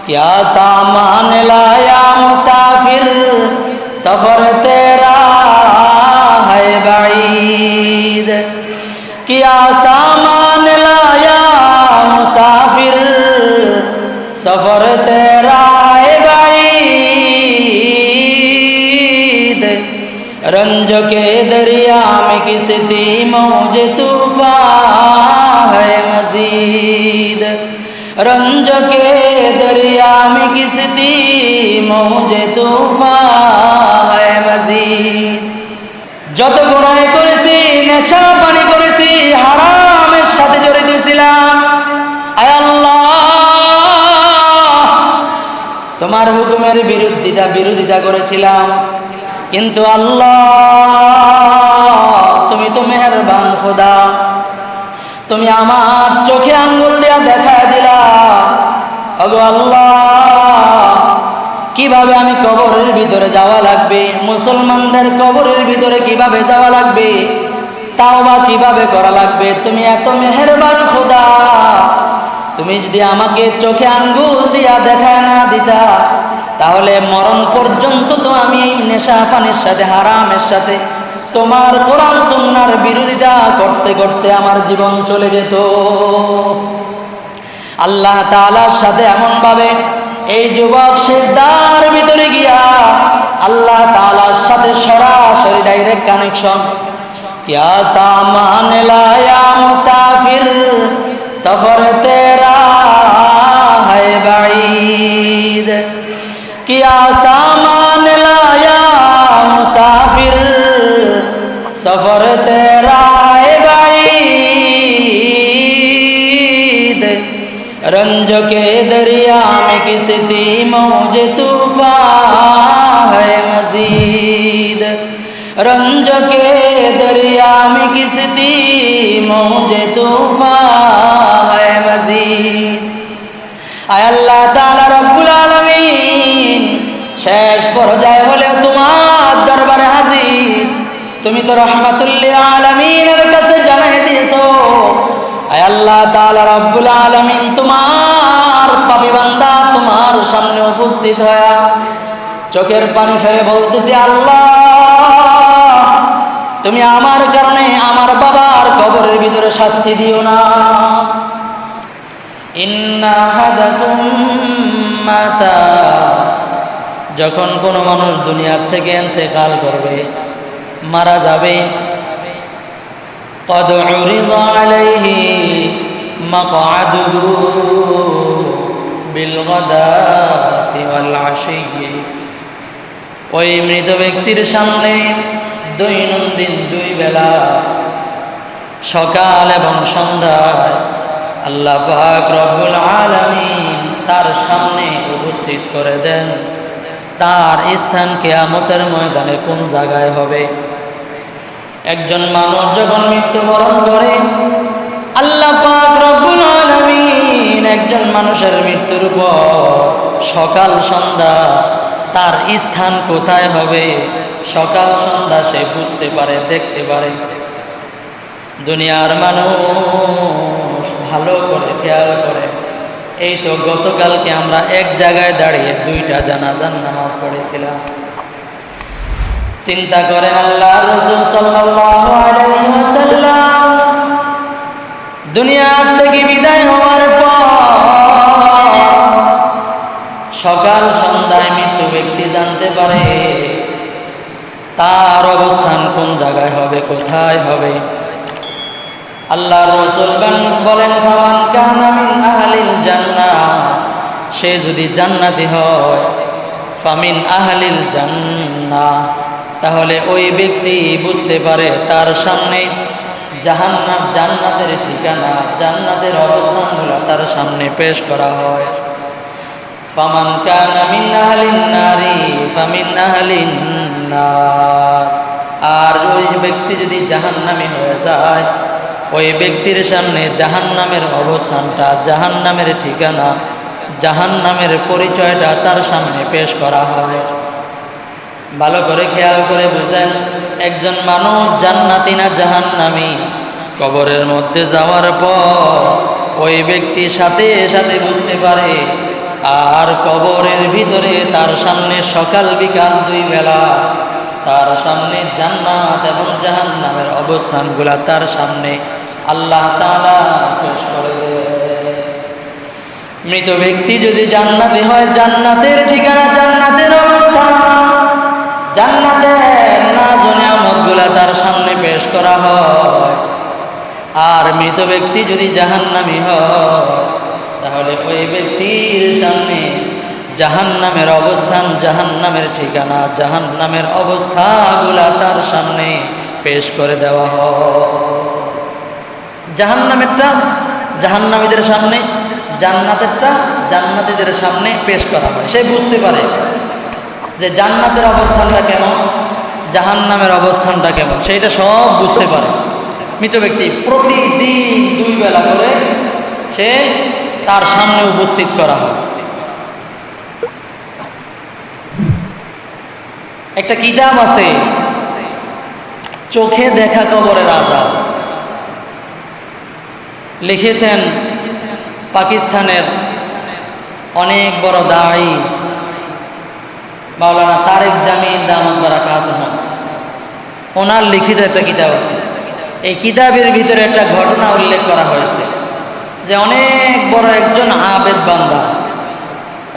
क्या सामान लाया मुसाफिर सफर तेरा है बाईद। क्या सामान लाया मुसाफिर सफर तेरा है बाईद। रंज के दरिया में किसती मौज तूफान है मजीद। रंज के दरिया में किसती मौज तूफान है मजीद। যত গুনাহ করেছি, নেশা পানি করেছি, হারামের সাথে জড়িত ছিলাম, আয় আল্লাহ তোমার হুকুমের বিরোধিতা করেছিলাম, কিন্তু আল্লাহ তুমি তো মেহেরবান খোদা, তুমি আমার চোখে আঙ্গুল দিয়া দেখা দিলা। ওগো আল্লাহ, কিভাবে আমি কবরের ভিতরে যাওয়া লাগবে, মুসলমানদের কবরের ভিতরে কিভাবে যাওয়া লাগবে, তাওবা কিভাবে করা লাগবে, তুমি এত মেহেরবান খোদা। তুমি যদি আমাকে চোখে আঙ্গুল দিয়া দেখায় না দিতা, তাহলে মরণ পর্যন্ত তো আমি এই নেশা পানির সাথে, হারামের সাথে, তোমার কোরআন সুন্নাহর বিরোধিতা করতে করতে আমার জীবন চলে যেত। আল্লাহ তাআলার সাথে এমন ভাবে এই যুবক সিজদার ভিতরে গিয়া আল্লাহ তাআলার সাথে সরাসরি ডাইরেক্ট কানেকশন। क्या सामान लाया मुसाफिर सफर तेरा है बाईद। क्या सामान लाया मुसाफिर सफर तेरा है बाईद। रंज के दरिया में किसती मौज तूफान है मजीद। रंज के दरिया में किसती मौज तूफान है मजीद। आय अल्लाह ताआला रब्बुल आलामीन, শেষ পর্যায়ে হলে তোমার দরবারে হাজির। তুমি তো রহমাতুল লিল আলামিনের কাছে জানাই দিয়েছো, আয় আল্লাহ তাআলা রব্বুল আলামিন তোমার পাপী বান্দা তোমার সামনে উপস্থিত হয়ে চোখের পানি ফেলে বলতেছি, আল্লাহ তুমি আমার কারণে আমার বাবার কবরের ভিতরে শাস্তি দিও না। ইন্না আহাদাকুম মাতা, যখন কোনো মানুষ দুনিয়ার থেকে ইন্তেকাল করবে, মারা যাবে, قد عرض عليه مقعده بالغداة والعشي। ওই মৃত ব্যক্তির সামনে দৈনন্দিন দুই বেলা, সকাল এবং সন্ধ্যায় আল্লাহ পাক রব্বুল আলামিন তার সামনে উপস্থিত করে দেন। তার স্থান কিয়ামতের ময়দানে কোন জায়গায় হবে? একজন মানুষ যখন মৃত্যুবরণ করে, আল্লাহ পাক রব্বুল আলামিন একজন মানুষের মৃত্যুর পর সকাল সন্ধ্যা তার স্থান কোথায় হবে, সকাল সন্ধ্যা সে বুঝতে পারে, দেখতে পারে। দুনিয়ার মানুষ ভালো করে খেয়াল করে, এই তো গতকালকে আমরা এক জায়গায় দাঁড়িয়ে দুইটা জানাজার নামাজ পড়েছিলাম। চিন্তা করে আল্লাহ রাসূল সাল্লাল্লাহু আলাইহি ওয়াসাল্লাম দুনিয়া থেকে বিদায় হওয়ার পর সকাল সন্ধ্যায় মৃত্যু ব্যক্তি জানতে পারে তার অবস্থান কোন জায়গায় হবে, কোথায় হবে। আল্লাহ রাসূল বলেন, ফামান কানা মিন আহলিল জান্নাহ, সে যদি জান্নাতি হয়, ফামিন আহলিল জান্নাহ, তাহলে ওই ব্যক্তি বুঝতে পারে তার সামনে জাহান্নাম, জান্নাতের ঠিকানা, জান্নাতের অবস্থানগুলো তার সামনে পেশ করা হয়। ফামান কানা মিন আহলিন নারি ফামিন আহলিন নার, আর ওই ব্যক্তি যদি জাহান্নামী হয়ে যায়, ওই ব্যক্তির সামনে জাহান্নামের অবস্থানটা, জাহান্নামের ঠিকানা, জাহান্নামের পরিচয়টা তার সামনে পেশ করা হয়। ভালো করে খেয়াল করে বুঝেন, একজন মানুষ জান্নাতি না জাহান্নামী, কবরের মধ্যে যাওয়ার পর ওই ব্যক্তি সাথে সাথে বুঝতে পারে আর কবরের ভিতরে তার সামনে সকাল বিকাল 2 বেলা তার সামনে জান্নাত এবং জাহান্নামের অবস্থানগুলা তার সামনে আল্লাহ তাআলা পেশ করে দেন। মৃত ব্যক্তি যদি জান্নাতে হয়, জান্নাতের ঠিকানা, জান্নাতের অবস্থান, জান্নাতের নাজ ও নিয়ামতগুলা তার সামনে পেশ করা হয়। আর মৃত ব্যক্তি যদি জাহান্নামী হয়, তাহলে ওই ব্যক্তির সামনে জাহান্নামের অবস্থান, জাহান্নামের ঠিকানা, জাহান্নামের অবস্থাগুলা তার সামনে পেশ করে দেওয়া হয়। জাহান্নামেরটা জাহান্নামীদের সামনে, জান্নাতেরটা জান্নাতীদের সামনে পেশ করা হয়। সে বুঝতে পারে যে জান্নাতের অবস্থানটা কেমন, জাহান্নামের অবস্থানটা কেমন, সেইটা সব বুঝতে পারে। মৃত ব্যক্তি প্রতিদিন 2 বেলা করে সে তার সামনে উপস্থিত করা হয়। একটা কিতাব আছে, চোখে দেখা কবরের আযাব, লিখেছেন পাকিস্তানের অনেক বড় দায়ী মাওলানা তারেক জামিল দামাত বারাকাতুহু। ওনার লিখিত একটা কিতাব আছে। এই কিতাবের ভিতরে একটা ঘটনা উল্লেখ করা হয়েছে যে অনেক বড় একজন আবেদ বান্দা,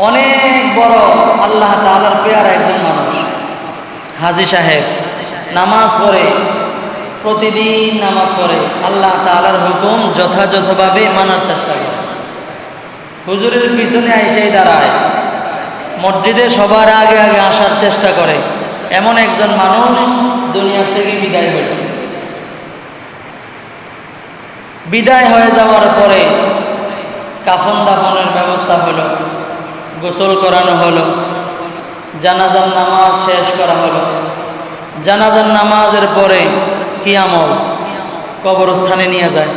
অনেক বড় আল্লাহ তাআলার পেয়ারা একজন মানুষ, হাজী সাহেব নামাজ পড়ে, প্রতিদিন নামাজ পড়ে, আল্লাহ তাআলার হুকুম যথাযথভাবে মানার চেষ্টা করে, হুজুরের পিছনে এসেই দাঁড়ায়, মসজিদে সবার আগে আগে আসার চেষ্টা করে। এমন একজন মানুষ দুনিয়া থেকে বিদায় হল। বিদায় হয়ে যাওয়ার পরে কাফন দাফনের ব্যবস্থা হলো, গোসল করানো হলো, জানাজার নামাজ শেষ করা হলো। জানাজার নামাজের পরে কি আমল, কবরস্থানে নিয়ে যায়।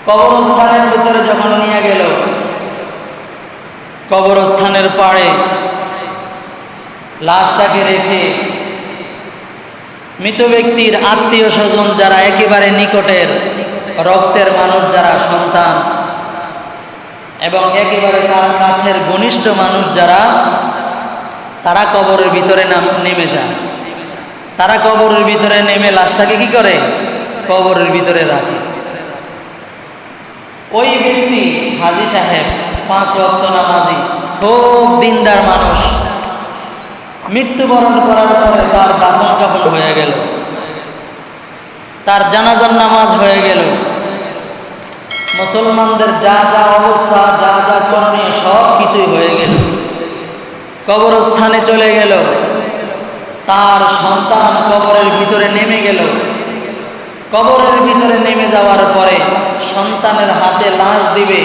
কবরস্থানের ভিতরে যখন নিয়ে গেল, কবরস্থানের পাড়ে লাশটাকে রেখে মৃত ব্যক্তির আত্মীয় স্বজন যারা একেবারে নিকটের রক্তের মানুষ, যারা সন্তান এবং একেবারে তার কাছের ঘনিষ্ঠ মানুষ যারা, তারা কবরের ভিতরে নেমে যায়। তারা কবরের ভিতরে নেমে লাশটাকে কি করে, কবরের ভিতরে রাখে। ওই ব্যক্তি হাজী সাহেব 5 ওয়াক্ত নামাজি, খুব দিনদার মানুষ, মৃত্যুবরণ করার পরে তার দাফন কাফন হয়ে গেল, তার জানাজার নামাজ হয়ে গেল, মুসলমানদের যা যা অবস্থা, যা যা করণীয় সব কিছুই হয়ে গেল। কবরস্থানে চলে গেল, তার সন্তান কবরের ভিতরে নেমে গেল। কবরের ভিতরে নেমে যাওয়ার পরে সন্তানের হাতে লাশ দিবে,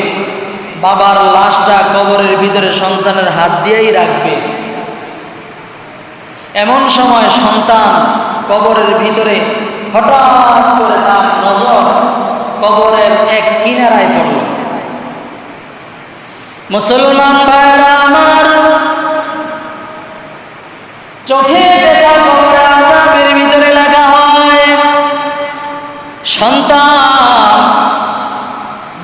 বাবার লাশটা কবরের ভিতরে সন্তানের হাত দিয়েই রাখবে। এমন সময় সন্তান কবরের ভিতরে হঠাৎ করে তার নজর কবরের এক কিনারায় পড়ল। মুসলমান ভাইরা আমার, চোখে দেখা কবরের আযাবের ভিতরে লাগা হয়। সন্তান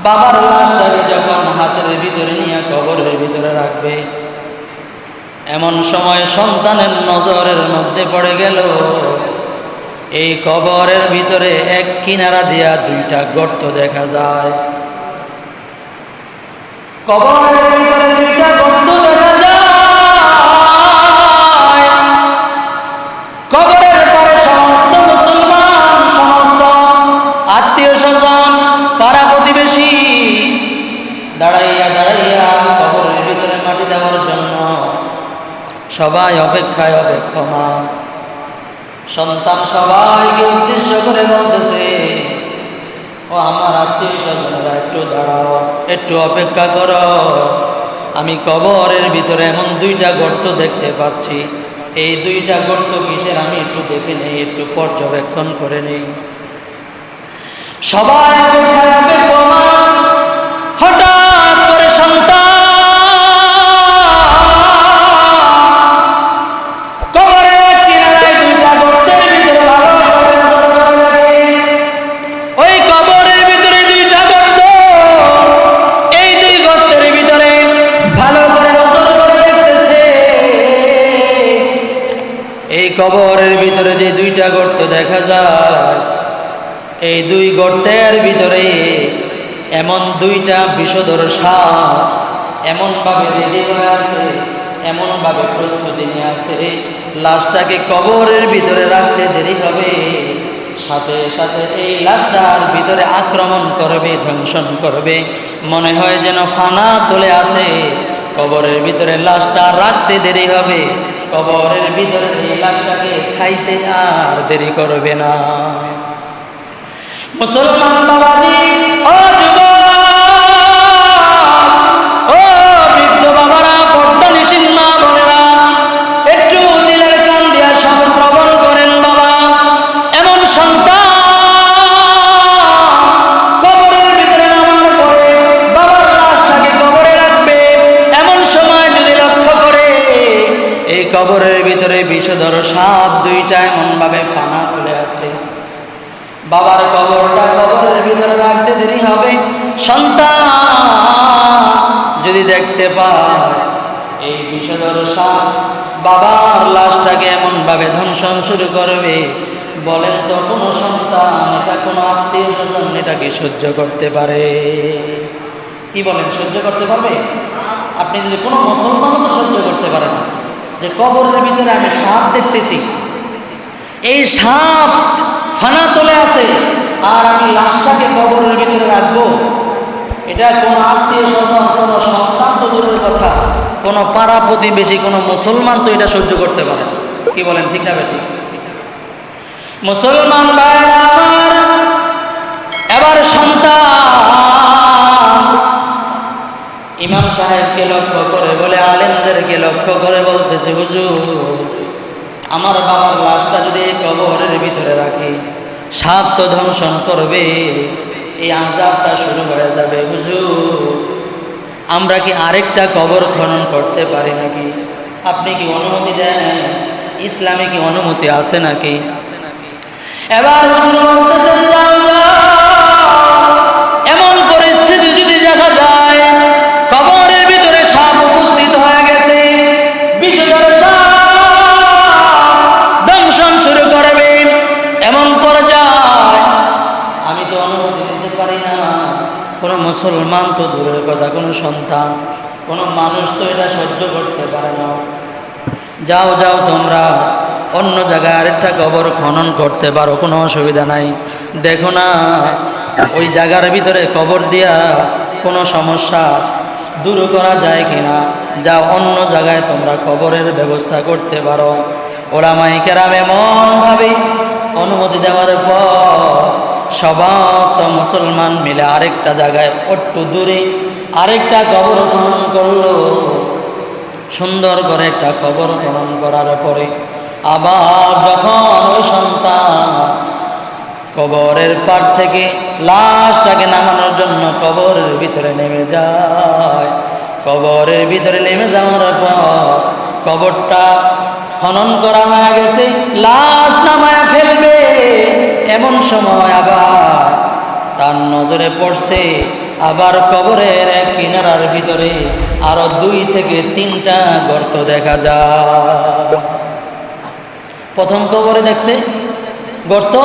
বাবার লাশটাকে যখন হাতের ভিতরে নিয়ে কবরের ভিতরে রাখবে, এমন সময় সন্তানের নজরের মধ্যে পড়ে গেল এই কবরের ভিতরে এক কিনারা দিয়া 2টা গর্ত দেখা যায়। কবরের ভিতরে 2টা গর্ত দেখা যায়। কবরের পরে সমস্ত মুসলমান, সমস্ত আত্মীয় স্বজন, পাড়া প্রতিবেশী দাঁড়াইয়া দাঁড়াইয়া কবরের ভিতরে মাটি দেওয়ার জন্য সবাই অপেক্ষায় অপেক্ষমান। সন্তান সবাইকে উদ্দেশ্য করে বলতেছে, ও আমার আত্মীয় স্বজনেরা, একটু দাঁড়াও, একটু অপেক্ষা করো, আমি কবরের ভিতরে এমন 2টা গর্ত দেখতে পাচ্ছি। এই 2টা গর্ত কিসের আমি একটু দেখে নেই, একটু পর্যবেক্ষণ করে নেই। সবাই হঠাৎ করে সন্তান কবরের কিনারায় 2টা গর্তের ভিতরে ভালো করে নজর করে দেখে। ওই কবরের ভিতরে 2টা গর্ত, এই 2 গর্তের ভিতরে কবরের ভিতরে যে দুইটা গর্ত দেখা যায়, এই দুই গর্তের ভিতরে এমন দুইটা বিষধর সাপ এমনভাবে রেডি হয়ে আছে, এমনভাবে প্রস্তুতি নিয়ে আছে, লাশটাকে কবরের ভিতরে রাখতে দেরি হবে, সাথে সাথে এই লাশটার ভিতরে আক্রমণ করবে, ধ্বংসন করবে। মনে হয় যেন ফানা তুলে আছে, কবরের ভিতরে লাশটা রাখতে দেরি হবে, কবরের ভিতরে এই লাশটাকে খাইতে আর দেরি করবে না। মুসলমান বাবাজি, ও যুবক, ও বৃদ্ধ বাবারা, পর্দানিশীল মা বোনেরা, একটু দিলের কান দিয়া সব শ্রবণ করেন বাবা। এমন সন্তান কবরের ভিতরে নামার পরে বাবার লাশটাকে কবরে রাখবে, এমন সময় যদি লক্ষ্য করে এই কবরের ভিতরে বিষধর সাপ দুইটা এমনভাবে ফানা তুলে আছে, বাবার কবরটা কবরের ভিতরে রাখতে দেরি হবে। সন্তান যদি দেখতে পায় এই বিষধর সাপ বাবার লাশটাকে এমনভাবে ধ্বংসন শুরু করবে, বলেন তো কোনো সন্তান, এটা কোনো আত্মীয় স্বজন এটা কি সহ্য করতে পারে? কি বলেন, সহ্য করতে পারবে? আপনি যদি কোনো মুসলমানও তো সহ্য করতে পারে না যে কবরের ভিতরে আমি সাপ দেখতেছি, এই সাপ ফানা তোলে আছে আর আমি লাশটাকে কবরের ভিতরে রাখবো। এটা কোনো আত্মীয় স্বজন, কোনো সন্তান তো দূরের কথা, কোনো পাড়া প্রতিবেশী, কোনো মুসলমান তো এটা সহ্য করতে পারে না। কি বলেন, ঠিক না বেঠিক? মুসলমান ভাইরা আমার, এবার সন্তান ইমাম সাহেবকে লক্ষ্য করে বলে, আলেমদেরকে লক্ষ্য করে বলতেছে, হুজুর আমার বাবার লাশটা যদি এই কবরের ভিতরে রাখি, সাপ তো ধ্বংসন করবে, এই আযাবটা শুরু হয়ে যাবে। হুজুর আমরা কি আরেকটা কবর খনন করতে পারি নাকি? আপনি কি অনুমতি দেন? ইসলামে কি অনুমতি আছে নাকি? এবার হুজুর বলতেছেন, যাও যাও, এমন পরিস্থিতি যদি দেখা যায় কবরের ভিতরে সাপ উপস্থিত হয়ে গেছে, বিষধর সাপ দংশন শুরু করবে, এমন পর্যায়ে আমি তো অনুমতি দিতে পারি না। কোনো মুসলমান তো দূরের কথা, কোনো সন্তান, কোনো মানুষ তো এটা সহ্য করতে পারে না। যাও যাও, তোমরা অন্য জায়গায় আরেকটা কবর খনন করতে পারো, কোনো অসুবিধা নাই। দেখো না ওই জায়গার ভিতরে কবর দিয়া কোনো সমস্যা দূর করা যায় কিনা, যা অন্য জায়গায় তোমরা কবরের ব্যবস্থা করতে পারো। ওলামায়ে কেরাম এমনভাবে অনুমতি দেওয়ার পর সমস্ত মুসলমান মিলে আরেকটা জায়গায় একটু দূরে আরেকটা কবর খনন করলো। সুন্দর করে একটা কবর খনন করার পরে আবার যখন ওই সন্তান কবরের পাড় থেকে লাশটাকে নামানোর জন্য কবরের ভিতরে নেমে যায়, কবরের ভিতরে নেমে যাওয়ার পর কবরটা খনন করা হয়ে গেছে, লাশ নামায় ফেলবে, এমন সময় আবার তার নজরে পড়ছে আবার কবরের এক কিনারার ভিতরে আরো 2 থেকে 3টা গর্ত দেখা যায়। প্রথম কবরে দেখছে গর্ত,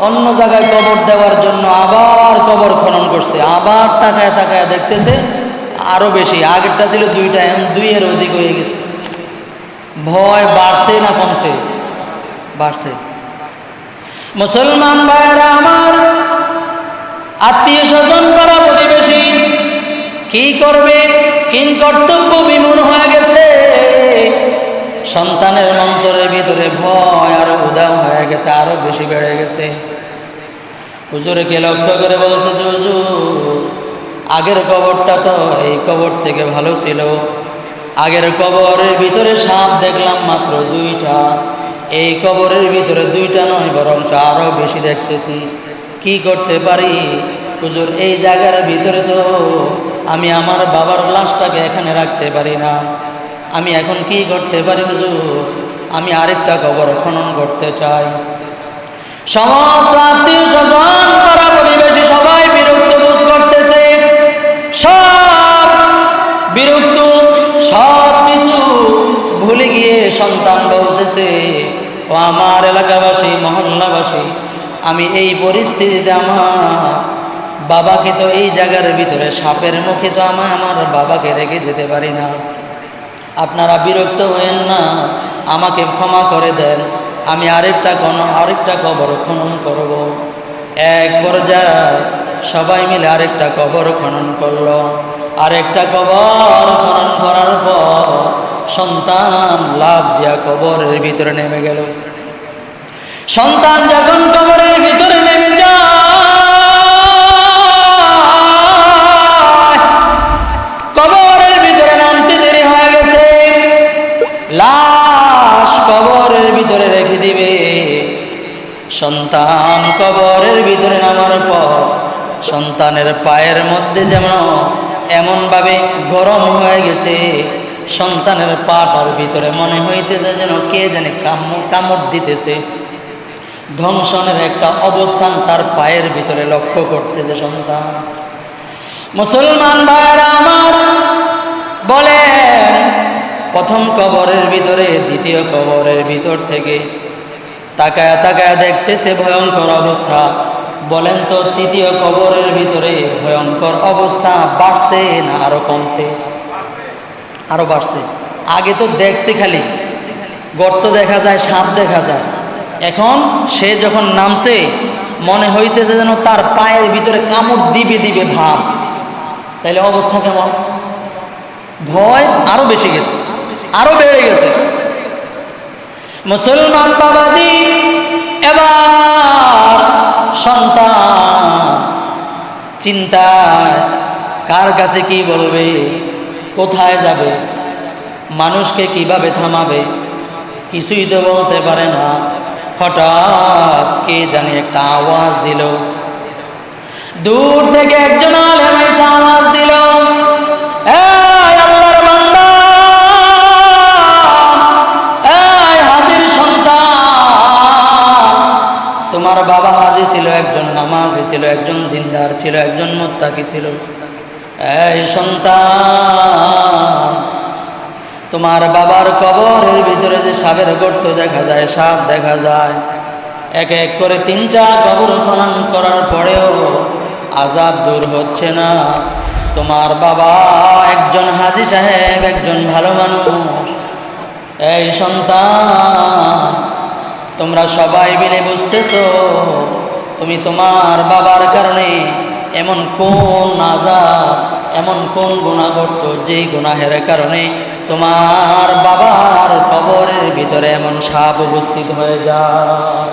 অন্য জায়গায় কবর দেওয়ার জন্য আবার কবর খনন করছে, আবার তাকায় তাকায় দেখতেছে আরো বেশি, আগেরটা ছিল 2টা, এখন 2-এর অধিক হয়ে গেছে। ভয় বাড়ছে না কমছে? বাড়ছে। মুসলমান ভাইরা আমার, আত্মীয় স্বজন পাড়া প্রতিবেশী কি করবে, কিং কর্তব্য বিমূঢ় হয়ে গেছে। সন্তানের অন্তরের ভিতরে ভয় আরো উদাও হয়ে গেছে, আরো বেশি বেড়ে গেছে। হুজুরকে লক্ষ্য করে বলতেছে, হুজুর আগের কবরটা তো এই কবর থেকে ভালো ছিল, আগের কবরের ভিতরে সাপ দেখলাম মাত্র 2টা, এই কবরের ভিতরে 2টা নয় বরঞ্চ আরো বেশি দেখতেছি। কি করতে পারি হুজুর? এই জায়গার ভিতরে তো আমি আমার বাবার লাশটাকে এখানে রাখতে পারি না, আমি এখন কি করতে পারি হুজুর? আমি আরেকটা কবর খনন করতে চাই। সমস্ত আত্মীয় স্বজন পাড়া প্রতিবেশী সবাই বিরক্ত বোধ করতেছে, সব বিরক্ত, সব কিছু ভুলে গিয়ে সন্তান বলতেছে, ও আমার এলাকাবাসী, মহল্লাবাসী, আমি এই পরিস্থিতিতে আমার বাবাকে তো এই জায়গার ভিতরে সাপের মুখে তো আমি আমার বাবাকে রেখে যেতে পারি না। আপনারা বিরক্ত হয়েন না, আমাকে ক্ষমা করে দেন, আমি আরেকটা কবর খনন করব। এক পর্যায়ে সবাই মিলে আরেকটা কবর খনন করলো। আরেকটা কবর খনন করার পর সন্তান লাফ দিয়া কবরের ভিতরে নেমে গেল। সন্তান যখন কবরের ভিতরে নেমে যায়, কবরের ভিতরে নামতে দেরি হয়ে গেছে, লাশ কবরের ভিতরে রেখে দিবে। সন্তান কবরের ভিতরে নামার পর সন্তানের পায়ের মধ্যে যেমন এমনভাবে গরম হয়ে গেছে, সন্তানের পাটার ভিতরে মনে হইতেছে যেন কে জানে কামড় দিতেছে। ধ্বংসনের একটা অবস্থান তার পায়ের ভিতরে লক্ষ্য করতেছে সন্তান। মুসলমান ভাইরা আমার, বলেন প্রথম কবরের ভিতরে দ্বিতীয় কবরের ভিতর থেকে তাকায়া তাকায়া দেখতেছে ভয়ঙ্কর অবস্থা। বলেন তো তৃতীয় কবরের ভিতরে ভয়ঙ্কর অবস্থা বাড়ছে না আরো কমছে? আরো বাড়ছে। আগে তো দেখছে খালি গর্ত দেখা যায়, সাপ দেখা যায়, এখন সে যখন নামছে মনে হইতেছে যেন তার পায়ের ভিতরে কামড় দিবে ভাব। তাইলে অবস্থা কেমন? ভয় আরো বেশি গেছে, আরো বেড়ে গেছে। মুসলমান বাবাজি, এবার সন্তান চিন্তায় কার কাছে কি বলবে, কোথায় যাবে, মানুষকে কিভাবে থামাবে, কিছুই তো বলতে পারে না। হঠাৎ কে জানি একটা আওয়াজ দিল, দূর থেকে একজন আলেম এসে আওয়াজ দিল, এই আল্লাহর বান্দা, এই হাজির সন্তান, তোমার বাবা হাজি ছিল, একজন নামাজি ছিল, একজন দিনদার ছিল, একজন মুত্তাকি ছিল। এই সন্তান, তোমার বাবার কবরের ভিতরে যে সাপের গর্ত দেখা যায়, সাপ দেখা যায়, এক এক করে 3টা কবর খনন করার পরেও আযাব দূর হচ্ছে না। তোমার বাবা একজন হাজী সাহেব, একজন ভালো মানুষ। এই সন্তান, তোমরা সবাই মিলে বুঝতেছো তুমি তোমার বাবার কারণে এমন কোন আযাব, এমন কোন গুনাহ করতো যেই গুনাহের কারণে তোমার বাবার কবরের ভিতরে এমন সাপ উপস্থিত হয়ে যায়।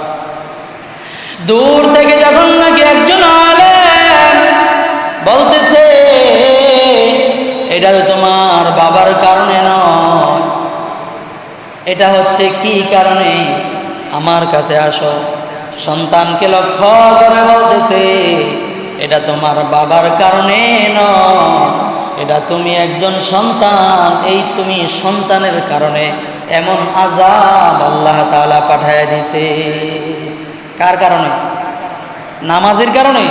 দূর থেকে যখন নাকি একজন আলেম বলতেছে, এটা তোমার বাবার কারণে নয়, এটা হচ্ছে কি কারণে, আমার কাছে আসো। সন্তানকে লক্ষ্য করে বলতেছে, এটা তোমার বাবার কারণে নয়, এটা তুমি একজন সন্তান, এই তুমি সন্তানের কারণে এমন আযাব আল্লাহ তাআলা পাঠায় দিছে। কার কারণে? নামাজের কারণে,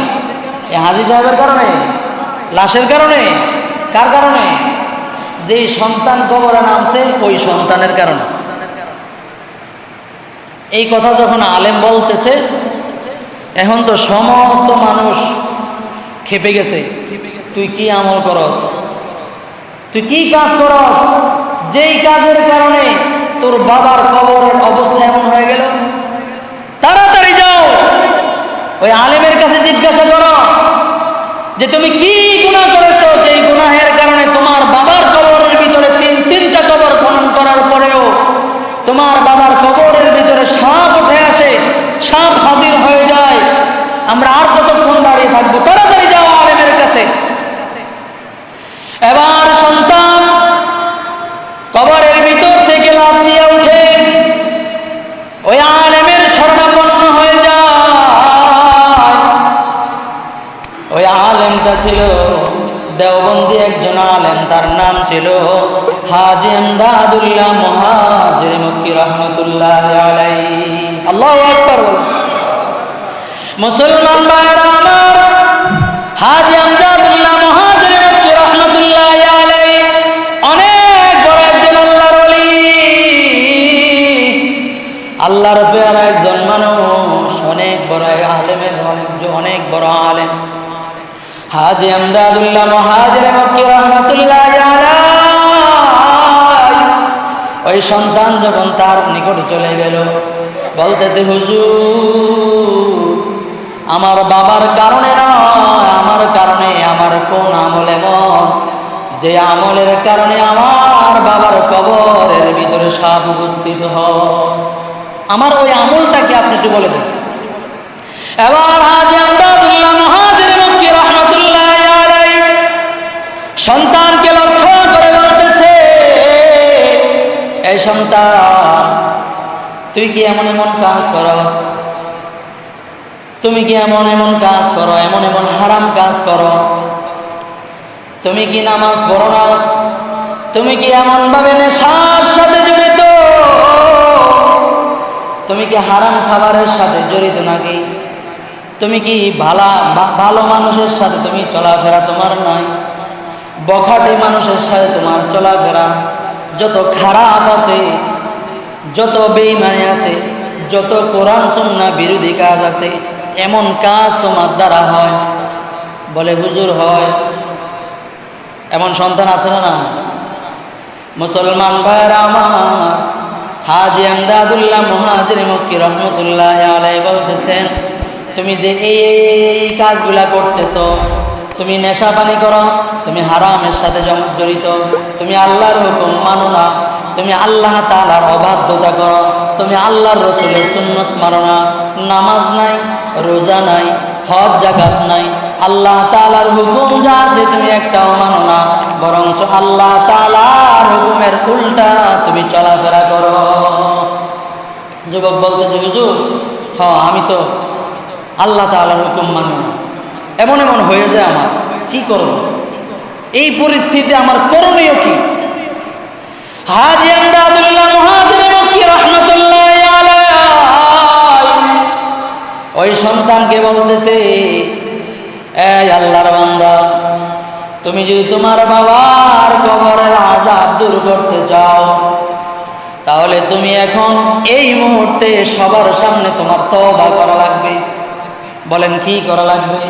হাজী সাহেবের কারণে, লাশের কারণে? কার কারণে? যে সন্তান কবরে নামছে ওই সন্তানের কারণে। এই কথা যখন আলেম বলতেছে, এখন তো সমস্ত মানুষ খেপে গেছে। তুই কি আমল করস, তুই কি কাজ করস, যেই কাজের কারণে তোর বাবার কবরের অবস্থা এমন হয়ে গেল? তাড়াতাড়ি যাও ওই আলেমের কাছে জিজ্ঞাসা করো যে তুমি কি গুনাহ করেছো, যেই গুনাহের কারণে তোমার বাবার কবরের ভিতরে 3টা কবর খনন করার পরেও তোমার বাবার কবরের ভিতরে সাপ উঠে আসে, সাপ হাজির হয়ে যায়। আমরা আর কতক্ষণ দাঁড়িয়ে থাকবো? তাড়াতাড়ি যাও আলেমের কাছে। এবার সন্তান কবরের ভিতর থেকে লাফ দিয়ে উঠে ওই আলেমের শরণাপন্ন হয়ে যায়। ওই আলেমটা ছিল দেওবন্দি একজন আলেম, তার নাম ছিল হাজী এমদাদুল্লাহ মুহাজির মক্কি রাহমাতুল্লাহ আলাইহি। আল্লাহু আকবার। মুসলমান ভাইরা আমার, হাজী এমদাদুল্লাহ মুহাজির মক্কি রাহমাতুল্লাহ আলাইহি অনেক বড় একজন আল্লাহর ওলি। আল্লাহর হাজী আমদাদুল্লাহ মুহাজির মক্কি রাহমাতুল্লাহি আলাইহি ওই সন্তান যখন তার নিকট চলে গেল, বলতেছে হুজুর আমার বাবার কারণে নয়, আমার কারণে, আমার কোন আমল এমন যে আমলের কারণে আমার বাবার কবরের ভিতরে সাপ উপস্থিত হয়, আমার ওই আমলটাকে আপনি একটু বলে দেন। এবার হাজী আমদাদুল্লাহ মুহাজির মক্কি রাহমাতুল্লাহি আলাইহি সন্তানকে লক্ষ্য করে বলতেছে, এই সন্তান তুই কি এমন এমন কাজ করস, তুমি কি এমন এমন কাজ করো, এমন এমন হারাম কাজ করো, তুমি কি নামাজ পড়ো না, তুমি কি এমন ভাবে নেশার সাথে জড়িত, তুমি কি হারাম খাবারের সাথে জড়িত নাকি, তুমি কি ভালো মানুষের সাথে তুমি চলাফেরা তোমার নাই, বখাটে মানুষের সাথে তোমার চলাফেরা, যত খারাপ আছে, যত বেঈমানি আছে, যত কোরআন সুন্নাহ বিরোধী কাজ আছে, এমন কাজ তোমার দ্বারা হয়? বলে হুজুর হয়। এমন সন্তান আছে না? মুসলমান ভাইরা আমার, হাজী আমদাদুল্লাহ মুহাজির মক্কি রাহমাতুল্লাহি আলাইহি বলতেছেন, তুমি যে এই কাজগুলা করতেছো, তুমি নেশা পানি করো, তুমি হারামের সাথে জড়িত, তুমি আল্লাহর হুকুম মানো না, তুমি আল্লাহ তাআলার অবাধ্যতা করো, তুমি আল্লাহর রাসূলের সুন্নাত মানো না, নামাজ নাই, রোজা নাই, হজ যাকাত নাই, আল্লাহ তাআলার হুকুম যা আছে তুমি একটাও মানো না, বরঞ্চ আল্লাহ তাআলার হুকুমের উল্টা তুমি চলাফেরা করো। যুবক বলতেছে হুজুর আমি তো আল্লাহ তাআলার হুকুম মানি না, এমন এমন হয়ে যায়, আমার কি করব, এই পরিস্থিতি আমার করণীয় কি? হাজী আমদাদুল্লাহ মুহাজির মক্কি রাহমাতুল্লাহি আলাইহি ওই সন্তানকে বলতেছে, এই আল্লাহর বান্দা, তুমি যদি তোমার বাবার কবরের আযাব দূর করতে চাও, তাহলে তুমি এখন এই মুহূর্তে সবার সামনে তোমার তওবা করা লাগবে। বলেন কি করা লাগবে?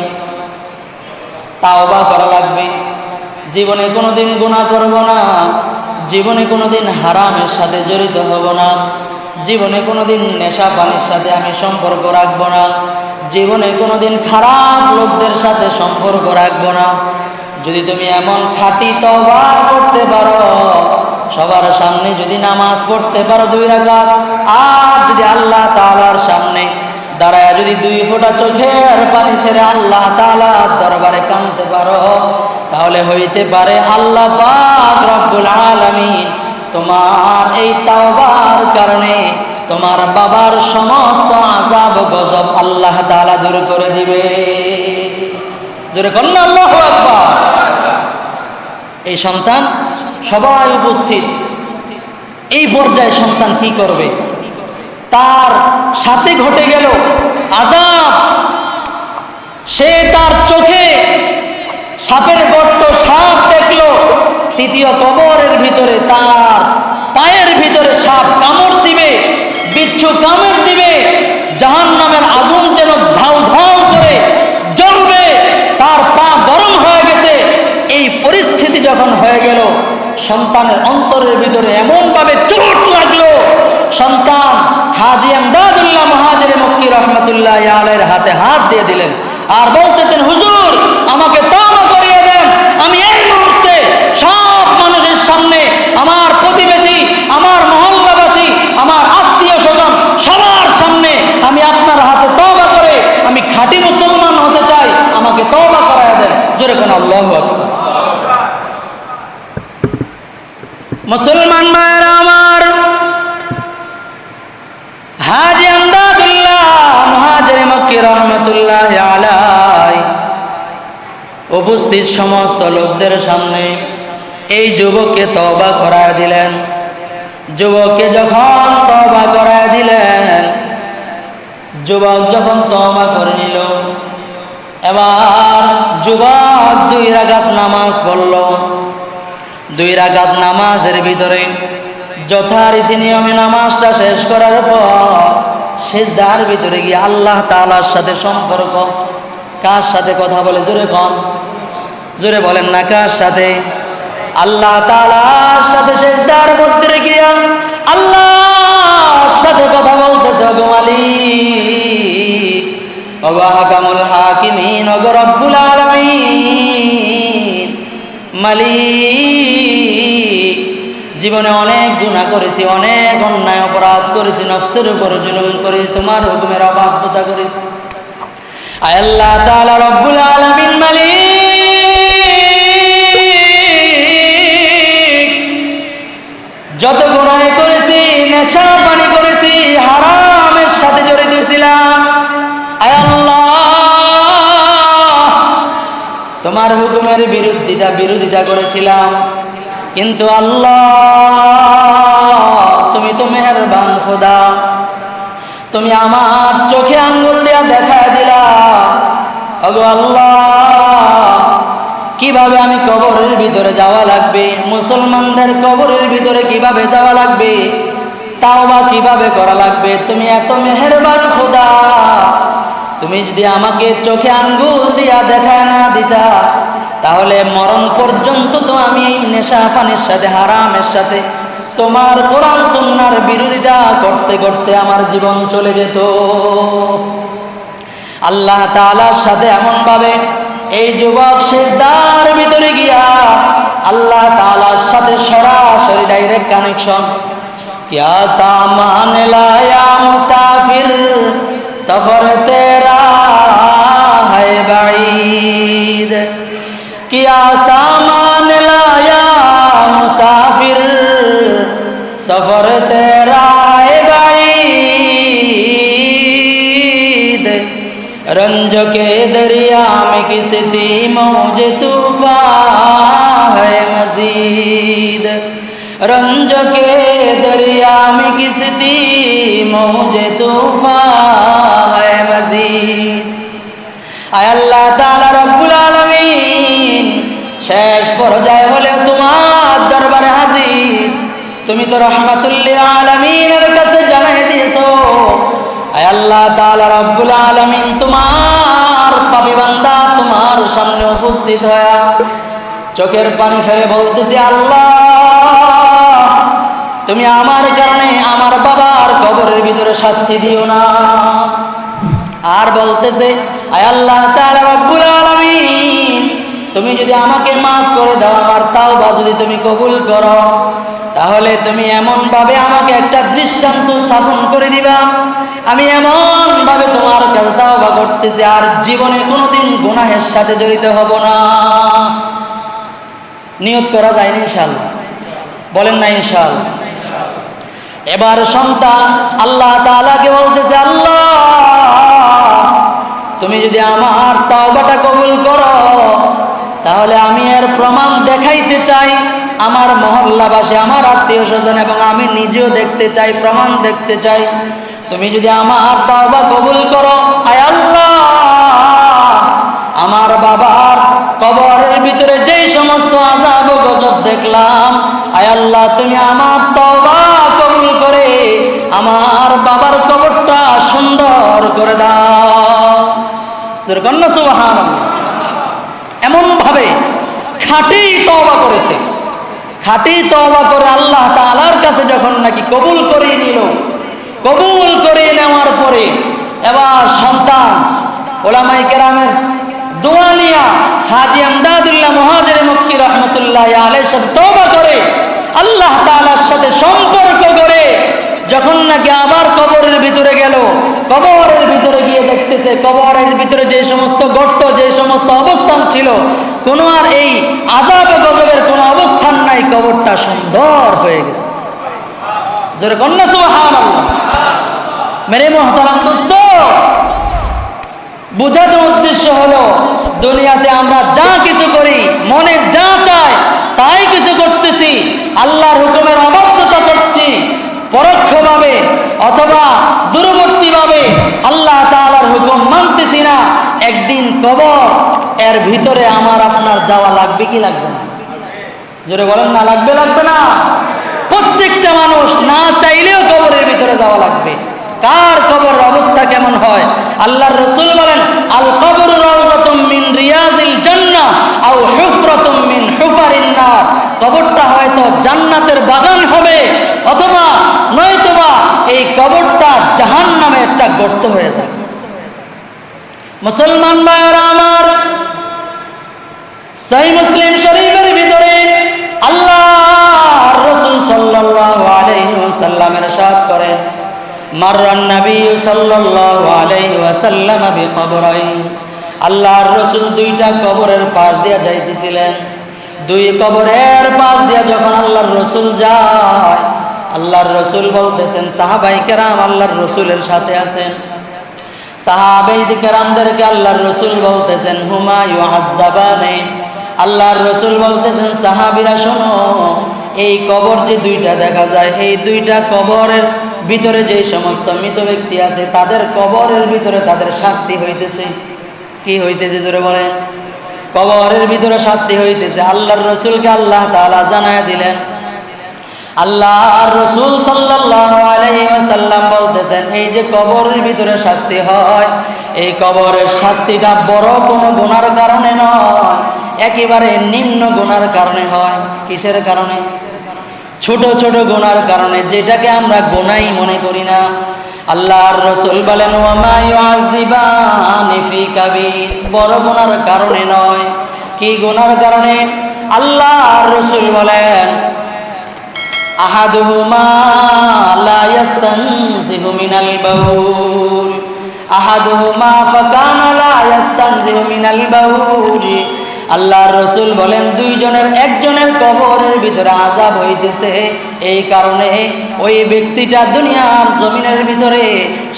তাওবা করা লাগবে। জীবনে কোনোদিন গুনাহ করব না, জীবনে কোনোদিন হারামের সাথে জড়িত হব না, জীবনে কোনোদিন নেশা পানির সাথে আমি সম্পর্ক রাখবো না, জীবনে কোনোদিন খারাপ লোকদের সাথে সম্পর্ক রাখবো না। যদি তুমি এমন খাঁটি তওবা করতে পারো, সবার সামনে যদি নামাজ পড়তে পারো 2 রাকাত, আর যদি আল্লাহ তাআলার সামনে দাঁড়ায় যদি 2 ফোঁটা চোখের পানি ছেড়ে আল্লাহ তাআলার দরবারে কাঁদতে পারো, তাহলে হইতে পারে আল্লাহ পাক রব্বুল আলামিন তোমার এই তাওবার কারণে তোমার বাবার সমস্ত আযাব গজব আল্লাহ তাআলা দূর করে দিবে। জোরে বলুন আল্লাহু আকবার। এই সন্তান সবাই উপস্থিত, এই পর্যায়ে সন্তান কি করবে? তার সাথে ঘটে গেল আযাব, সে তার চোখে সাপের গর্ত, সাপ দেখলো, তৃতীয় কবরের ভিতরে তার পায়ের ভিতরে সাপ কামড় দিবে, বিচ্ছু কামড় দিবে, জাহান্নামের আগুন যেন ধাউ ধাউ করে জ্বলবে, তার পা গরম হয়ে গেছে। এই পরিস্থিতি যখন হয়ে গেল, সন্তানের অন্তরের ভিতরে এমন ভাবে চোট লাগলো, সন্তান হাজী আমদাদুল্লাহ মুহাজির মক্কি রাহমাতুল্লাহি আলাইহির হাতে হাত দিয়ে দিলেন আর বলতেছেন, হুজুর আমাকে তওবা করিয়ে দেন, আমি এই মুহূর্তে সব মানুষের সামনে, আমার প্রতিবেশী, আমার মহল্লাবাসী, আমার আত্মীয় স্বজন সবার সামনে আমি আপনার হাতে তওবা করে আমি খাঁটি মুসলমান হতে চাই, আমাকে তওবা করায় দেন। জোরে কোন আল্লাহু আকবার। মুসলমান ভাইরা আমার, হাজী আমদাদুল্লাহ মুহাজির মক্কি রাহমাতুল্লাহি আলাইহি উপস্থিত সমস্ত লোকদের সামনে এই যুবককে তওবা করায় দিলেন। যুবককে যখন তওবা করায় দিলেন, যুবক যখন তওবা করে নিল, এবার যুবক 2 রাকাত নামাজ পড়ল। 2 রাকাত নামাজের ভিতরে যথারীতি নিয়মে নামাজটা শেষ করার পর সিজদার ভিতরে গিয়ে আল্লাহ তাআলার সাথে সম্পর্ক, কার সাথে কথা বলে? জোরে কোন জোরে বলেন না কার সাথে? আল্লাহ তাআলার সাথে সিজদার মধ্যে গিয়া আল্লাহর সাথে কথা বলতেছে, গো মালিক, ওগো আহকামুল হাকিমিন, ওগো রব্বুল আলামিন, মালিক, জীবনে অনেক গুনাহ করেছি, অনেক অন্যায় অপরাধ করেছি, নফসের উপরে জুলুম করেছি, তোমার হুকুমের অবাধ্যতা করেছি। আয় আল্লাহ তাআলা রব্বুল আলামিন, মালিক, যত গুনাহ করেছি, নেশা পানি করেছি, হারামের সাথে জড়িত ছিলাম, আয় আল্লাহ তোমার হুকুমের বিরোধিতা করেছিলাম, কিন্তু আল্লাহ তুমি তো মেহেরবান খোদা, তুমি আমার চোখে আঙ্গুল দিয়া দেখা দিলা, ওগো আল্লাহ কিভাবে আমি কবরের ভিতরে যাওয়া লাগবে, মুসলমানদের কবরের ভিতরে কিভাবে যাওয়া লাগবে, তাওবা কিভাবে করা লাগবে, তুমি এত মেহেরবান খোদা, তুমি যদি আমাকে চোখে আঙ্গুল দিয়া দেখা না দিতা, তাহলে মরণ পর্যন্ত তো আমি এই নেশা পানির সাথে, হারামের সাথে, তোমার কোরআন সুন্নাহর বিরোধিতা করতে করতে আমার জীবন চলে যেত। আল্লাহ তাআলার সাথে এমন ভাবে এই যুবক সিজদার ভিতরে গিয়া আল্লাহ তাআলার সাথে সরাসরি ডাইরেক্ট কানেকশন। ইয়া সামান লায়া মুসাফির সফর তেরা है बाईद, किया सामान लाया मुसाफिर सफर तेरा है बाईद, रंज के दरिया में किसती मौज तूफान है मजीद, रंज के दरिया में किसती मौज तूफान है मजीद। আয় আল্লাহ তাআলা রব্বুল আলামিন, শেষ পর্যায়ে হলেও তোমার দরবারে হাজির, তুমি তো রাহমাতুল লিল আলামিনের কাছে জানাই দিয়েছো। আয় আল্লাহ তাআলা রব্বুল আলামিন, তোমার পাপী বান্দা তোমার সামনে উপস্থিত হয়ে চোখের পানি ফেলে বলতেছি, আল্লাহ তুমি আমার কারণে আমার বাবার কবরের ভিতরে শাস্তি দিও না। আর বলতেছে, আয় আল্লাহ তাআলা রব্বুল আলামিন, তুমি যদি আমাকে মাফ করে দাও, আমার তাওবা যদি তুমি কবুল করো, তাহলে তুমি এমন ভাবে আমাকে একটা দৃষ্টান্ত স্থাপন করে দিবা, আমি এমন ভাবে তোমার কাছে তাওবা করতেছি, আর জীবনে কোনোদিন গুনাহের সাথে জড়িত হব না। নিয়ত করা যায় না ইনশাআল্লাহ? বলেন না ইনশাআল্লাহ? এবার সন্তান আল্লাহ তাআলাকে বলতেছে, আল্লাহ তুমি যদি আমার তাওবাটা কবুল করো, তাহলে আমি এর প্রমাণ দেখাইতে চাই, আমার মহল্লাবাসী, আমার আত্মীয় স্বজন এবং আমি নিজেও দেখতে চাই, প্রমাণ দেখতে চাই। তুমি যদি আমার তাওবা কবুল করো, আয় আল্লাহ আমার বাবার কবরের ভিতরে যেই সমস্ত আযাব ও গজব দেখলাম, আয় আল্লাহ তুমি আমার তাওবা কবুল করে আমার বাবার কবরটা সুন্দর করে দাও। কন্যা সুবহানাল্লাহ। এমন ভাবে খাঁটি তওবা করেছে, খাঁটি তওবা করে আল্লাহ তাআলার কাছে যখন নাকি কবুল করে নিল, কবুল করে নেওয়ার পরে এবার সন্তান ওলামায়ে কেরামের দোয়া নিয়া হাজী আমদাদুল্লাহ মুহাজিরে মক্কি রাহমাতুল্লাহি আলাইহি সাথে তওবা করে আল্লাহ তাআলার সাথে সম্পর্ক করে যখন নাকি আবার কবরের ভিতরে গেল, কবরের ভিতরে গিয়ে দেখতেছে কবরের ভিতরে যে সমস্ত গর্ত, যে সমস্ত অবস্থান ছিল, কোনো আর এই আযাব গজবের কোনো অবস্থান নাই, কবরটা সুন্দর হয়ে গেছে। জোরে কন্যা সুবহানাল্লাহ। মেরে মুহতারাম দোস্ত, বোঝানোর উদ্দেশ্য হলো দুনিয়াতে আমরা যা কিছু করি, মনে যা চায় তাই কিছু করতেছি, আল্লাহর হুকুমের অবাধ্যতা করছি, পরোক্ষভাবে অথবা দূরবর্তীভাবে আল্লাহ তাআলার হুকুম মানতেছি না। একদিন কবর এর ভিতরে আমার আপনার যাওয়া লাগবে কি লাগবে না? জোরে বলেন না, লাগবে লাগবে না? প্রত্যেকটা মানুষ না চাইলেও কবরের ভিতরে যাওয়া লাগবে। কার কবরের অবস্থা কেমন হয়? আল্লাহর রাসূল বলেন, আল কবরু রাউযাতুম মিন রিয়াজিল জান্নাহ, আও হুফরাতুম মিন হুফারিন নার, কবরটা হয়তো জান্নাতের বাগান হবে, অথবা নয়তোবা এই কবরটা জাহান্নামের একটা গর্ত হয়ে যাবে। মুসলমান ভাইরা আমার, সহিহ মুসলিম শরীফের ভিতরে আল্লাহর রাসূল সাল্লাল্লাহু আলাইহি ওয়াসাল্লাম ইরশাদ করেন, মাররান নবী সাল্লাল্লাহু আলাইহি ওয়াসাল্লাম বিকবরাইন, আল্লাহর রাসূল দুইটা কবরের পাশ দিয়ে যাইতেছিলেন। দুই কবরের পাশ দিয়ে যখন আল্লাহর রাসূল যায়, আল্লাহর রাসূল বলতেছেন, সাহাবায়ে কেরাম আল্লাহর রাসূলের সাথে আছেন, সাহাবায়ে কেরামদেরকে আল্লাহর রাসূল বলতেছেন, হুমা ইউআযাবানি, আল্লাহর রাসূল বলতেছেন, সাহাবীরা শোনো, এই কবর যে দুইটা দেখা যায়, এই দুইটা কবরের ভিতরে যে সমস্ত মৃত ব্যক্তি আছে, তাদের কবরের ভিতরে তাদের শাস্তি হইতেছে। কি হইতেছে জোরে বলেন? কবরের ভিতরে শাস্তি হইতেছে। আল্লাহর রাসূলকে আল্লাহ তাআলা জানায় দিলেন। আল্লাহর রাসূল সাল্লাল্লাহু আলাইহি ওয়াসাল্লাম বলতেছেন, এই যে কবরের ভিতরে শাস্তি হয়, এই কবরের শাস্তিটা বড় কোনো গুনার কারণে নয়, একেবারে নিম্ন গুনার কারণে হয়। কিসের কারণে? ছোট ছোট গুনার কারণে, যেটাকে আমরা গুনাই মনে করি না। আল্লাহর রাসূল বলেন, ওয়া মা ইউআযিবানি ফি কাবীর, বড় গুনার কারণে নয়। কি গুনার কারণে? আল্লাহর রাসূল বলেন, আহাদুহুমা লা ইস্তানজিহু মিনাল বাউল, আহাদুহুমা ফাকানা লা ইস্তানজিহু মিনাল বাউল। আল্লাহর রাসূল বলেন, দুইজনের একজনের কবরের ভিতরে আযাব হইতেছে, এই কারণে ওই ব্যক্তিটা দুনিয়ার জমিনের ভিতরে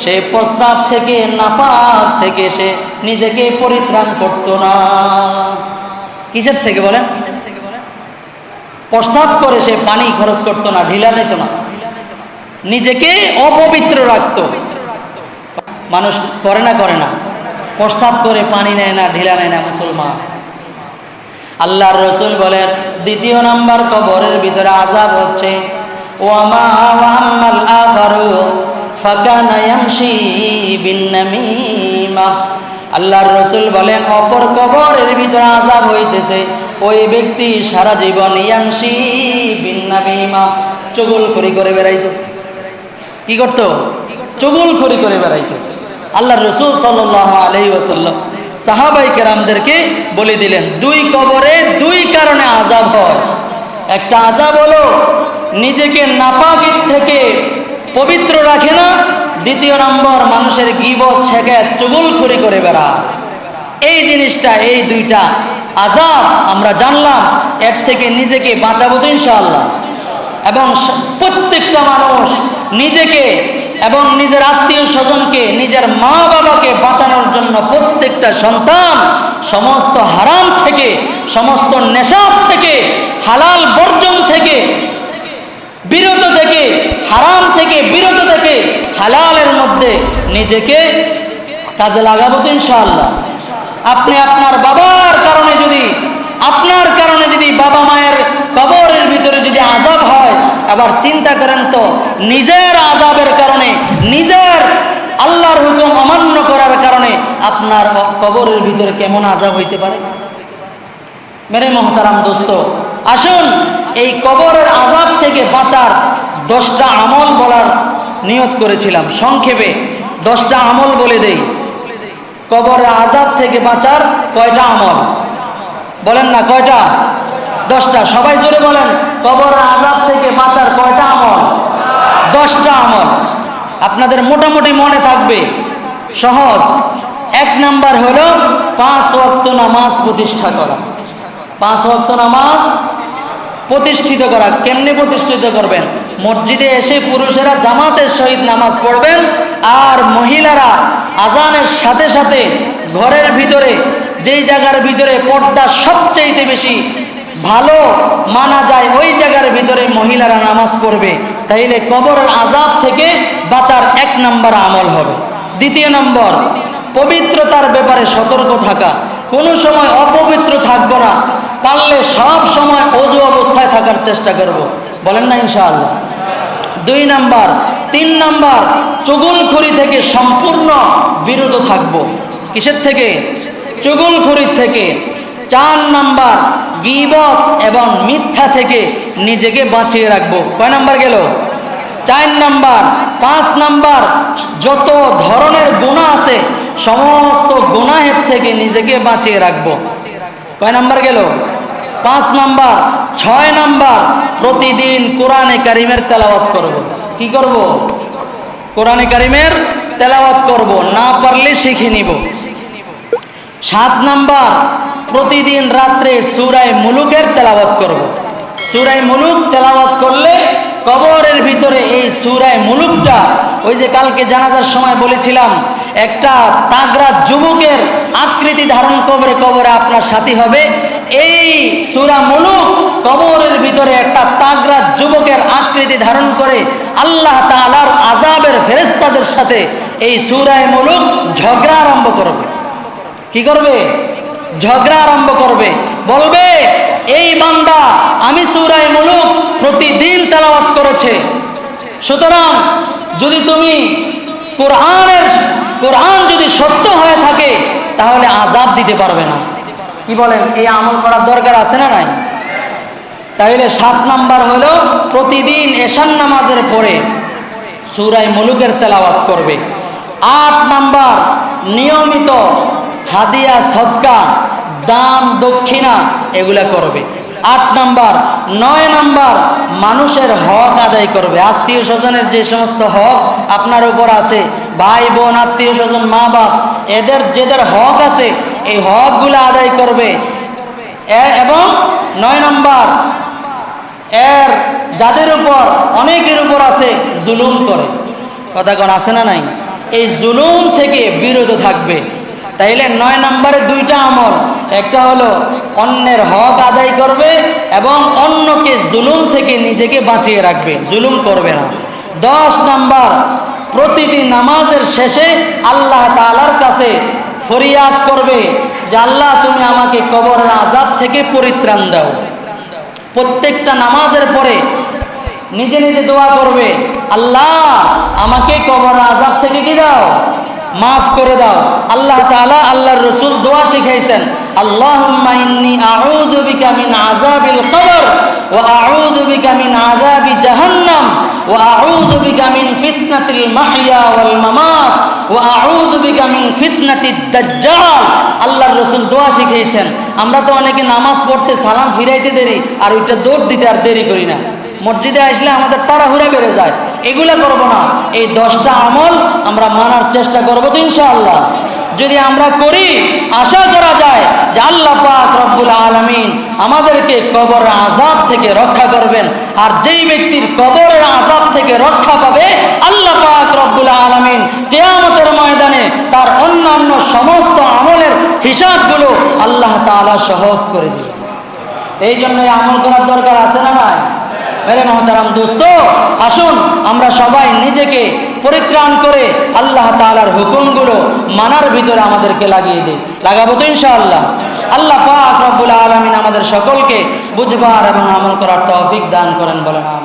সে প্রস্রাব থেকে, নাপাক থেকে সে নিজেকে পরিত্রাণ করত না। কিসের থেকে বলেন? প্রস্রাব করে সে পানি খরচ করতো না, ঢিলা নিত না, নিজেকে অপবিত্র রাখত। মানুষ করে না? করে না? প্রস্রাব করে পানি নেয় না, ঢিলা নেয় না মুসলমান। আল্লাহর রাসূল বলেন, দ্বিতীয় নাম্বার কবরের ভিতরে আযাব হচ্ছে, ওয়ামা ওয়াম্মাল আখারু ফাকানা ইয়ামশি বিন নামিমা। আল্লাহর রাসূল বলেন, অপর কবরের ভিতরে আযাব হইতেছে, ওই ব্যক্তি সারা জীবন ইয়ামশি বিন নামিমা, চুগলখড়ি করে বেড়াইতো। কি করত? চুগলখড়ি করে বেড়াইতো। আল্লাহর রাসূল সাল্লাল্লাহু আলাইহি ওয়াসাল্লাম সাহাবায়ে কেরামদেরকে বলে দিলেন, দুই কবরে দুই কারণে আযাব হয়। একটা আযাব হলো নিজেকে নাপাকের থেকে পবিত্র রাখে না, দ্বিতীয় নম্বর মানুষের গীবত শেখায়, চুগলখড়ি করে বেড়ায়। এই জিনিসটা, এই দুইটা আযাব আমরা জানলাম, এর থেকে নিজেকে বাঁচাবো তো ইনশাআল্লাহ। এবং প্রত্যেকটা মানুষ নিজেকে এবং নিজের আত্মীয় স্বজনকে, নিজের মা বাবাকে বাঁচানোর জন্য প্রত্যেকটা সন্তান সমস্ত হারাম থেকে, সমস্ত নেশা থেকে, হালাল বর্জন থেকে বিরত থেকে, হারাম থেকে বিরত থেকে হালালের মধ্যে নিজেকে কাজে লাগাবো তো ইনশাআল্লাহ। আপনি আপনার বাবার কারণে যদি, আপনার কারণে যদি বাবা মায়ের কবরের ভিতরে যদি আযাব হয়, আবার চিন্তা করেন তো নিজের আযাবের কারণে, নিজের আল্লাহর হুকুম অমান্য করার কারণে আপনার কবরের ভিতরে কেমন আযাব হইতে পারে। মেরে মোহতারাম দোস্ত, আসুন এই কবরের আযাব থেকে বাঁচার 10টা আমল বলার নিয়ত করেছিলাম। সংক্ষেপে 10টা আমল বলে দেই। কবরের আযাব থেকে বাঁচার কয়টা আমল বলেন না? কয়টা? 10টা। সবাই জোরে বলেন, কবরের আযাব থেকে বাঁচার কয়টা আমল? 10টা আমল। আপনাদের মোটামুটি মনে থাকবে, সহজ। 1 নাম্বার হলো 5 ওয়াক্ত নামাজ প্রতিষ্ঠা করা। 5 ওয়াক্ত নামাজ প্রতিষ্ঠিত করা। কেমনে প্রতিষ্ঠিত করবেন? মসজিদে এসে পুরুষেরা জামাতের সহিত নামাজ পড়বেন, আর মহিলারা আজানের সাথে সাথে ঘরের ভিতরে, যেই জায়গার ভিতরে পর্দা সবচেয়ে বেশি ভালো মানা যায়, ওই জায়গার ভিতরে মহিলারা নামাজ পড়বে। তাইলে কবরের আযাব থেকে বাঁচার 1 নাম্বার আমল হবে। দ্বিতীয় নম্বর, পবিত্রতার ব্যাপারে সতর্ক থাকা। কোনো সময় অপবিত্র থাকবো না, পারলে সব সময় ওযু অবস্থায় থাকার চেষ্টা করব। বলেন না ইনশাআল্লাহ? 2 নাম্বার। 3 নাম্বার, চুগলখড়ি থেকে সম্পূর্ণ বিরত থাকবো। কিসের থেকে? চুগলখড়ির থেকে। 4 নাম্বার গীবত এবং মিথ্যা থেকে নিজেকে বাঁচিয়ে রাখবো। কয় নাম্বার গেল? 4 নাম্বার। 5 নাম্বার যত ধরনের গুনাহ আছে সমস্ত গুনাহের থেকে নিজেকে বাঁচিয়ে রাখবো। কয় নাম্বার গেল? 5 নাম্বার। 6 নাম্বার প্রতিদিন কোরআনে কারিমের তেলাওয়াত করব। কি করব? কোরআনে কারিমের তেলাওয়াত করব, না পারলে শিখে নিব। 7 নাম্বার প্রতিদিন রাত্রে সূরা মুলুকের তেলাওয়াত করব। সূরা মুলুক তেলাওয়াত করলে কবরের ভিতরে এই সূরা মুলুকটা, ওই যে কালকে জানাজার সময় বলেছিলাম, একটা তাগড়া যুবকের আকৃতি ধারণ কবরে কবরে আপনার সাথী হবে। এই সূরা মুলুক কবরের ভিতরে একটা তাগড়া যুবকের আকৃতি ধারণ করে আল্লাহ তাআলার আযাবের ফেরেশতাদের সাথে এই সূরা মুলুক ঝগড়া আরম্ভ করবে। কি করবে? ঝগড়া আরম্ভ করবে। বলবে, এই বান্দা আমি সূরা মুলুক প্রতিদিন তেলাওয়াত করেছে, সুতরাং যদি তুমি কোরআন যদি সত্য হয়ে থাকে তাহলে আযাব দিতে পারবে না। কি বলেন? এই আমল করার দরকার আছে না নাই? তাহলে 7 নাম্বার হলো প্রতিদিন এশার নামাজের পরে সূরা মুলুকের তেলাওয়াত করবে। 8 নাম্বার নিয়মিত হাদিয়া, সদকা, দান, দক্ষিণা এগুলা করবে। 8 নাম্বার। 9 নাম্বার মানুষের হক আদায় করবে। আত্মীয় স্বজনের যে সমস্ত হক আপনার উপর আছে, ভাই বোন, আত্মীয় স্বজন, মা বাপ, এদের যেদের হক আছে এই হকগুলো আদায় করবে। এবং 9 নাম্বার যাদের উপর অনেকের উপর আছে জুলুম করে, কথা কোন আছে না নাই, এই জুলুম থেকে বিরত থাকবে। তাইলে 9 নম্বরে 2টা আমল, একটা হলো অন্যের হক আদায় করবে এবং অন্যকে জুলুম থেকে নিজেকে বাঁচিয়ে রাখবে, জুলুম করবে না। 10 নাম্বার প্রতিটি নামাজের শেষে আল্লাহ তাআলার কাছে ফরিয়াদ করবে যে আল্লাহ তুমি আমাকে কবরের আযাব থেকে পরিত্রাণ দাও। প্রত্যেকটা নামাজের পরে নিজে নিজে দোয়া করবে, আল্লাহ আমাকে কবরের আযাব থেকে কি দাও, মাফ করে দাও। আল্লাহ তাআলা আল্লাহর রাসূল দোয়া শিখাইছেন, আল্লাহুম্মা ইন্নী আউযু বিকা মিন আযাবিল কবর ওয়া আউযু বিকা মিন আযাবি জাহান্নাম ওয়া আউযু বিকা মিন ফিতনাতিল মাহইয়া ওয়াল মামাত ওয়া আউযু বিকা মিন ফিতনাতিদ দাজ্জাল। আল্লাহর রাসূল দোয়া শিখাইছেন। আমরা তো অনেকে নামাজ পড়তে সালাম ফিরাইতে দেরি আর ওইটা দৌড় দিতে আর দেরি করি না, মসজিদে আসলে আমাদের তাড়াহুড়া বেড়ে যায়। এগুলা করব না। এই 10টা আমল আমরা মানার চেষ্টা করব তো ইনশাআল্লাহ। যদি আমরা করি, আশা করা যায় যে আল্লাহ পাক রব্বুল আলামিন আমাদেরকে কবরের আযাব থেকে রক্ষা করবেন। আর যেই ব্যক্তির কবরের আযাব থেকে রক্ষা পাবে, আল্লাহ পাক রব্বুল আলামিন কিয়ামতের ময়দানে তার অন্যান্য সমস্ত আমলের হিসাবগুলো আল্লাহ তাআলা সহজ করে দিবেন। এই জন্য আমল করার দরকার আছে না নাই? মেরে মহতারাম দোস্ত, আসুন আমরা সবাই নিজেকে পরিত্রাণ করে আল্লাহ তাআলার হুকুমগুলো মানার ভিতরে আমাদেরকে লাগিয়ে দিই। লাগাবো তো ইনশাআল্লাহ। আল্লাহ পাক রব্বুল আলামিন আমাদের সকলকে বুঝবার এবং আমল করার তৌফিক দান করেন, বলেন আমিন।